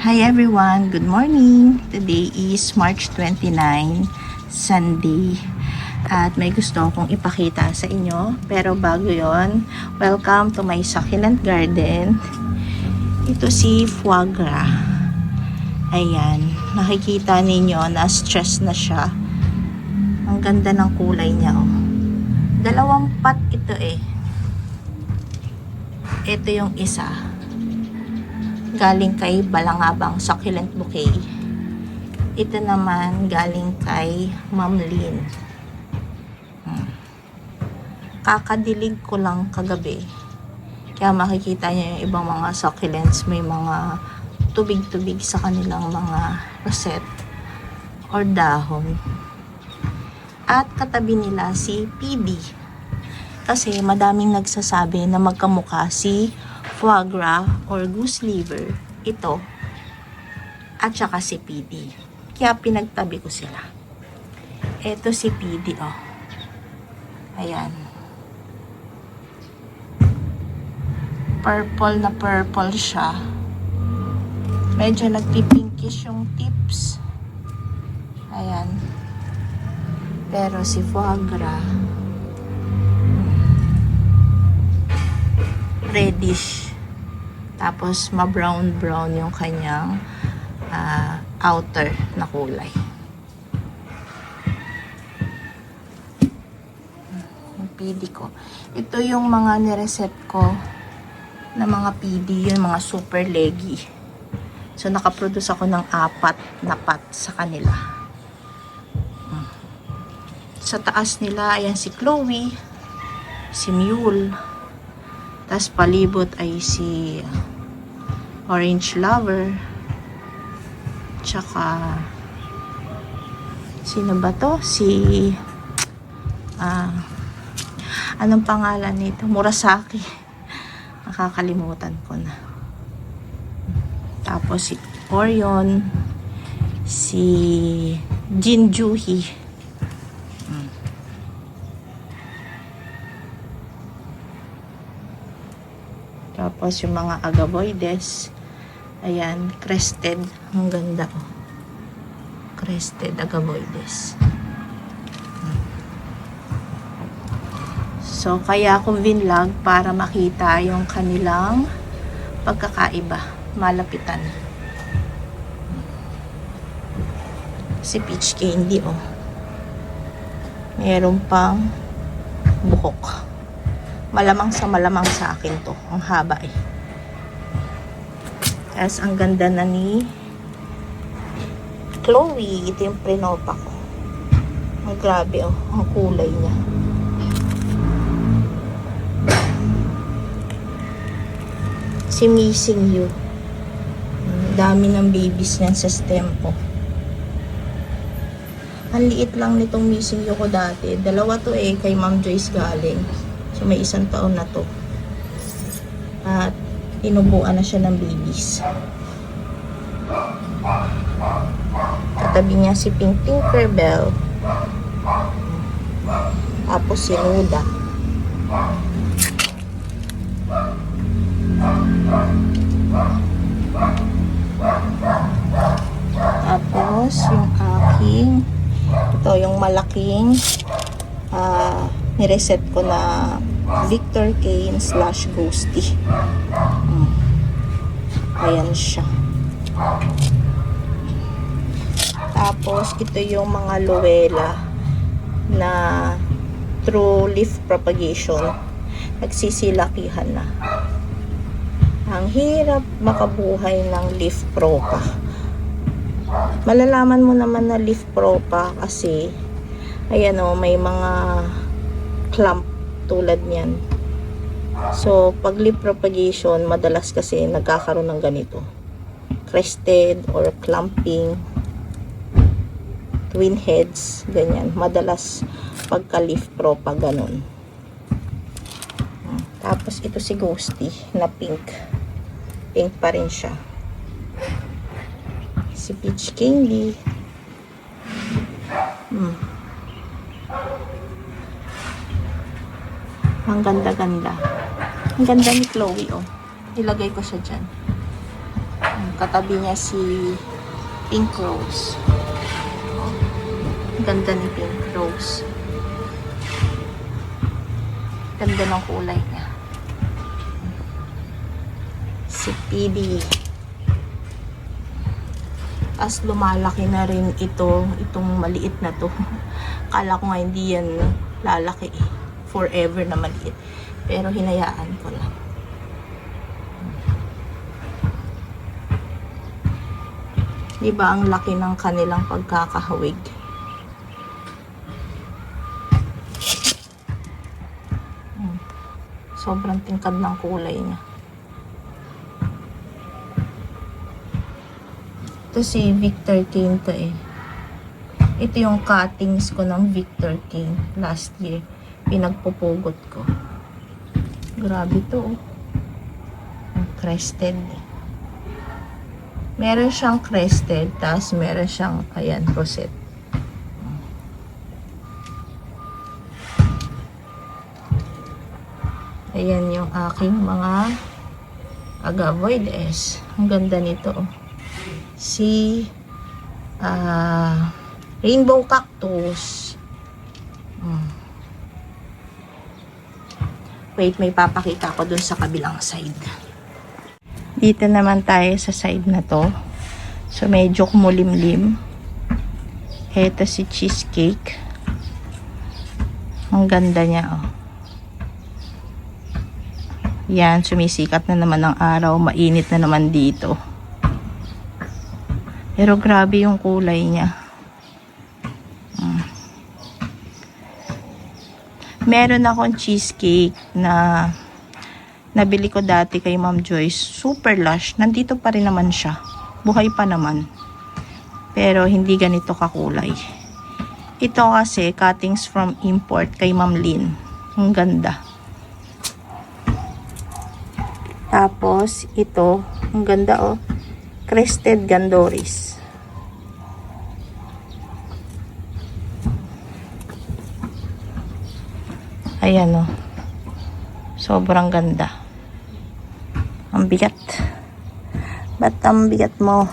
Hi everyone, good morning. Today is March 29, Sunday. At may gusto akong ipakita sa inyo. Pero bago yon, welcome to my succulent garden. Ito si foie gras. Ayan, nakikita ninyo na stress na siya. Ang ganda ng kulay niya. Oh. Dalawang pot ito eh. Ito yung isa. Galing kay Balangabang Succulent Bouquet. Ito naman galing kay Ma'am Lynn. Kakadilig ko lang kagabi. Kaya makikita niyo yung ibang mga succulents, may mga tubig-tubig sa kanilang mga rosette or dahon. At katabi nila si PD. Kasi madaming nagsasabi na magkamukha si foie gras or goose liver, ito, at saka si PD. Kaya pinagtabi ko sila. Ito si PD, oh. Ayan. Purple na purple siya. Medyo nagpipinkish yung tips. Ayan. Pero si foie gras, reddish. Tapos, ma-brown-brown yung kanyang outer na kulay. Yung PD ko. Ito yung mga nireset ko na mga PD, yung mga super leggy. So, nakaproduce ako ng 4 na pot sa kanila. Sa taas nila, ayan si Chloe, si Mule, tas palibot ay si Orange Lover, tsaka sino ba to? Si anong pangalan nito? Murasaki. Nakakalimutan ko na. Tapos si Orion, si Jinjuhi. Tapos yung mga agaboides, ayan, crested, ang ganda, oh. Crested agaboides. So, kaya ako vinlog para makita yung kanilang pagkakaiba, malapitan. Si peach candy, oh. Meron pang buhok. Malamang sa akin to. Ang haba eh. Tapos ang ganda na ni Chloe. Ito yung prinopa ko. Ang grabe oh. Ang kulay niya. Si Missing You. Dami ng babies niyan sa stem ko. Ang liit lang nitong Missing You ko dati. Dalawa to eh. Kay Ma'am Joyce galing. So, may 1 taon na to. At, inubuan na siya ng babies. Katabi niya si Pink Tinkerbell. Tapos si Nuda. Tapos, yung aking, ito yung malaking, nireset ko na Victor Kane / Ghosty. Ayan siya. Tapos, ito yung mga Luella na through leaf propagation. Nagsisilakihan na. Ang hirap makabuhay ng leaf propa. Malalaman mo naman na leaf propa kasi ayan o, may mga clump tulad niyan. So, pag leaf propagation, madalas kasi nagkakaroon ng ganito. Crested or clumping, twin heads, ganyan. Madalas pagka leaf propa, ganun. Tapos, ito si Ghosty na pink. Pink pa rin siya. Si Peach Candy. Ang ganda-ganda. Ang ganda ni Chloe, oh. Ilagay ko siya dyan. Katabi niya si Pink Rose. Ganda ni Pink Rose. Ganda ng kulay niya. Si PD. As lumalaki na rin itong maliit na to. Kala ko nga hindi yan lalaki eh. Forever na maliit. Pero hinayaan ko lang. Diba ang laki ng kanilang pagkakahawig? Sobrang tingkad ng kulay niya. Ito si Victor King to eh. Ito yung cuttings ko ng Victor King last year. Pinagpupugot ko. Grabe to oh. Ang crested eh. Meron siyang crested, tapos meron siyang, ayan, rosette. Ayan yung aking mga agavoides. Ang ganda nito. Si rainbow cactus. Wait, may papakita ko dun sa kabilang side. Dito naman tayo sa side na to. So, medyo kumulimlim. Ito si cheesecake. Ang ganda niya, oh. Yan, sumisikat na naman ang araw. Mainit na naman dito. Pero grabe yung kulay niya. Meron akong cheesecake na nabili ko dati kay Ma'am Joyce. Super lush. Nandito pa rin naman siya. Buhay pa naman. Pero hindi ganito kakulay. Ito kasi cuttings from import kay Ma'am Lynn. Ang ganda. Tapos ito, ang ganda oh. Crested Gandoris. Ayan oh. Sobrang ganda. Ang bigat. Ba't ang bigat mo?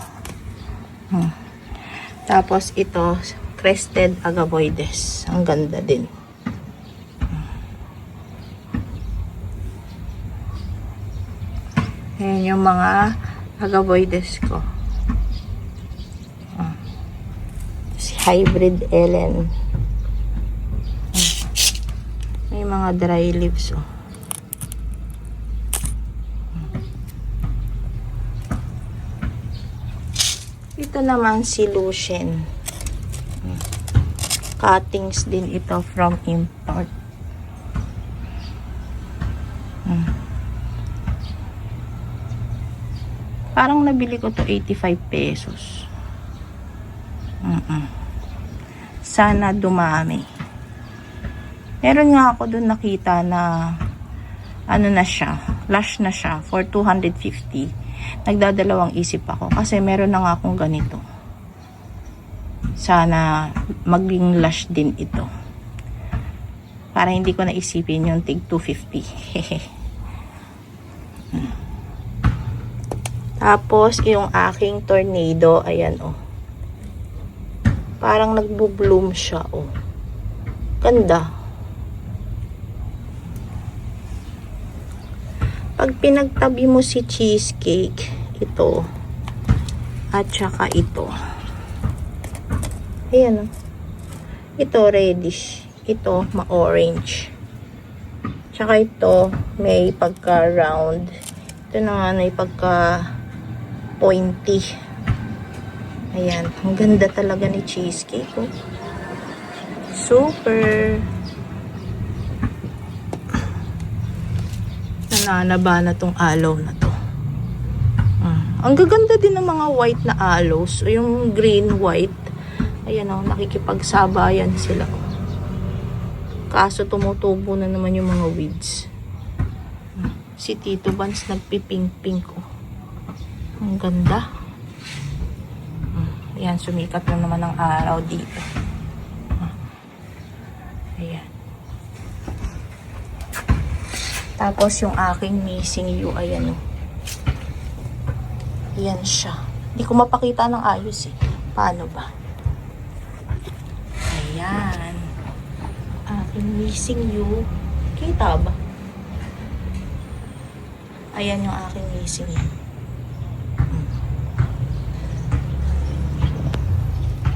Tapos ito, crested agavoides. Ang ganda din. Ayan yung mga agavoides ko. Si hybrid Ellen. May mga dry leaves oh. Ito naman si Lucien. Cuttings din ito from import. Parang nabili ko to 85 pesos. Sana dumami. Meron nga ako dun nakita na ano na siya, lush na siya for 250. Nagdadalawang isip ako kasi meron na nga akong ganito. Sana maging lush din ito. Para hindi ko naisipin yung tig 250. Tapos yung aking tornado, ayan oh. Parang nagbo-bloom siya oh. Ganda. Pag pinagtabi mo si cheesecake, ito, at saka ito. Ayan o. Ito reddish. Ito ma-orange. Tsaka ito, may pagka-round. Ito naman may pagka-pointy. Ayan. Ang ganda talaga ni cheesecake oh. Super. Nananaba na tong aloe na to. Ang gaganda din ng mga white na aloes. O yung green, white. Ayan o, nakikipagsabayan sila. Kaso tumutubo na naman yung mga weeds. Si Tito Vance nagpipink-pink o. Ang ganda. Ayan, sumikat na naman ang araw dito. Ayan. Tapos yung aking missing you, ayan o. Yan siya. Hindi ko mapakita ng ayos eh. Paano ba? Ayan. Aking missing you. Kita ba? Ayan yung aking missing you.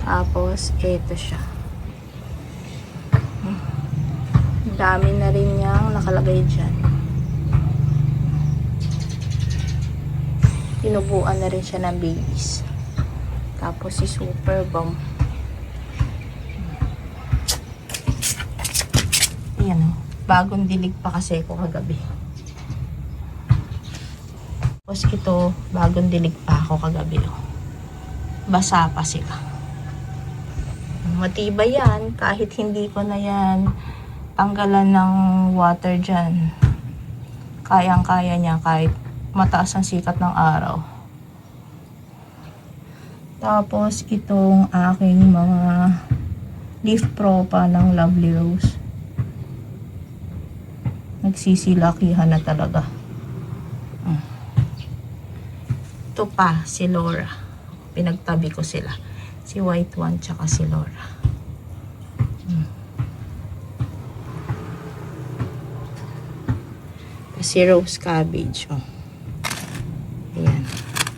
Tapos, eto siya. Ang dami na rin niyang nakalagay dyan. Tinubuan na rin siya ng babies. Tapos si Super Bomb. Ayan o. Bagong dilig pa kasi ko kagabi. Tapos ito, bagong dilig pa ako kagabi o. Basa pa sila. Matibay yan. Kahit hindi ko na yan tanggalan ng water dyan. Kayang-kaya niya kahit mataas ang sikat ng araw. Tapos itong aking mga leaf propa ng Lovely Rose. Nagsisilakihan na talaga. Ito pa, si Laura. Pinagtabi ko sila. Si White One tsaka si Laura. Si Rose Cabbage. Oh. Ayan.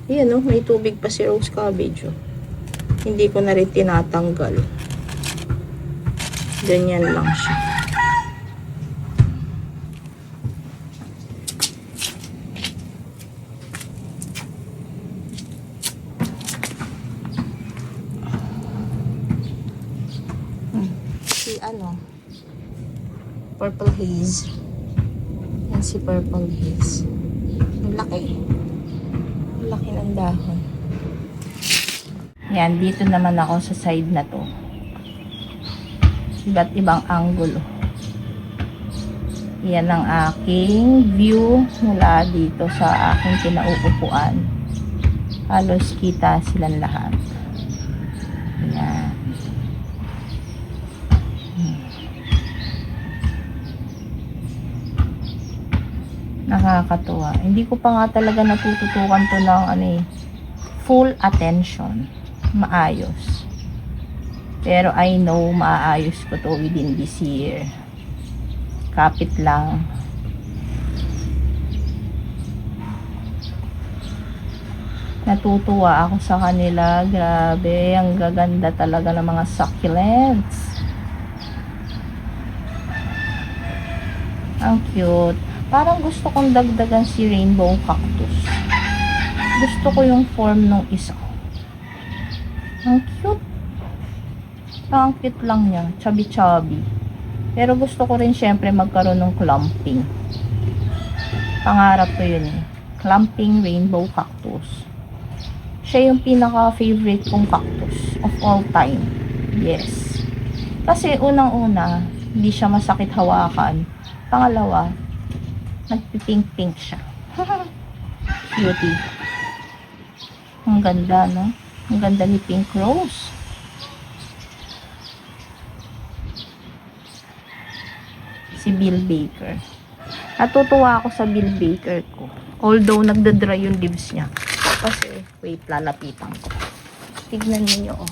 Ayan, oh, may tubig pa si Rose Cabbage. Oh. Hindi ko na rin tinatanggal. Ganyan lang siya. Si Purple Haze. Yan si Purple Haze. Ang laki. Ang laki ng dahon. Yan, dito naman ako sa side na to. Iba't ibang angulo. Yan ang aking view mula dito sa aking pinauupuan. Halos kita silang lahat. Yan. Nakakatuwa. Hindi ko pa nga talaga natututukan to ng full attention. Maayos. Pero I know maayos ko to within this year. Kapit lang. Natutuwa ako sa kanila. Grabe, ang gaganda talaga ng mga succulents. Ang cute. Parang gusto kong dagdagan si Rainbow Cactus. Gusto ko yung form ng isa. Ang cute. Ang cute lang niya. Chubby-chubby. Pero gusto ko rin syempre magkaroon ng clumping. Pangarap ko yun eh. Clumping Rainbow Cactus. Siya yung pinaka-favorite kong cactus of all time. Yes. Kasi unang-una, hindi siya masakit hawakan. Pangalawa, nagpipink-pink siya. Cutie. Ang ganda, no? Ang ganda ni Pink Rose. Si Bill Baker. Natutuwa ako sa Bill Baker ko. Although, nagda-dry yung leaves niya. Kasi, wait, lalapitan ko. Tignan niyo, oh.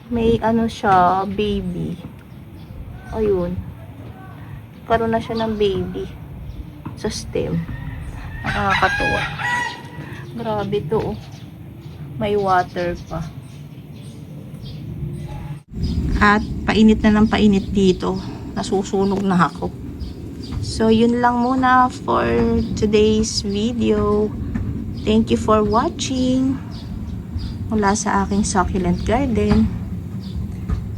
May siya, baby. Ayun. Karoon na siya ng baby sa stem. Nakakatuwa. Grabe to, oh. May water pa. At painit na ng painit dito. Nasusunog na ako. So, yun lang muna for today's video. Thank you for watching. Mula sa aking succulent garden.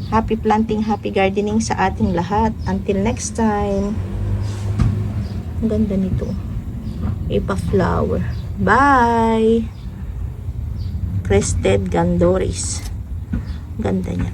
Happy planting, happy gardening sa ating lahat. Until next time. Ang ganda nito. Ipa-flower. Bye! Crested Gandoris. Ganda niya.